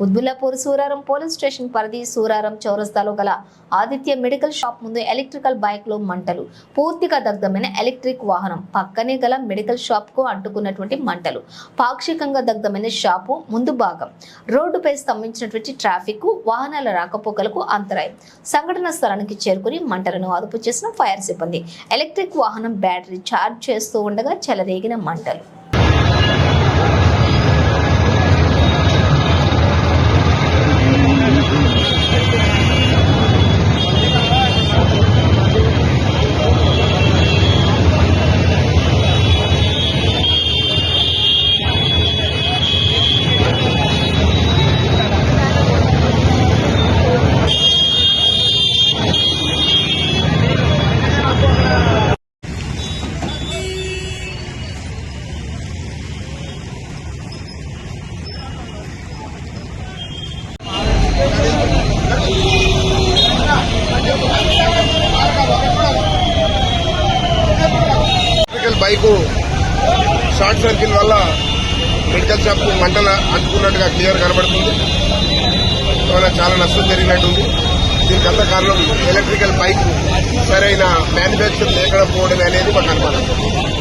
Quthbullapur Suraram police station పరిధి సూరారం చౌరస్తాలో గల ఆదిత్య మెడికల్ షాప్ ముందు ఎలక్ట్రికల్ బైక్ లో మంటలు. పూర్తిగా దగ్ధమైన ఎలక్ట్రిక్ వాహనం. పక్కనే గల మెడికల్ షాప్ కు అంటుకున్నటువంటి మంటలు. పాక్షికంగా దగ్ధమైన షాపు ముందు భాగం. రోడ్డుపై స్తంభించినటువంటి ట్రాఫిక్, వాహనాల రాకపోకలకు అంతరాయం. సంఘటన స్థలానికి చేరుకుని మంటలను అదుపు చేసిన ఫైర్ సిబ్బంది. ఎలక్ట్రిక్ వాహనం బ్యాటరీ ఛార్జ్ చేస్తూ ఉండగా చెలరేగిన మంటలు. బైకు షార్ట్ సర్క్యూట్ వల్ల మెడికల్ షాప్ మంటలు అంటుకున్నట్టుగా క్లియర్ కనబడుతుంది. చాలా నష్టం జరిగినట్టుంది. దీనికి అంత కారణం ఎలక్ట్రికల్ బైక్ సరైన మ్యానుఫ్యాక్చర్ లేకపోవడం అనేది మాకు అనుమానం.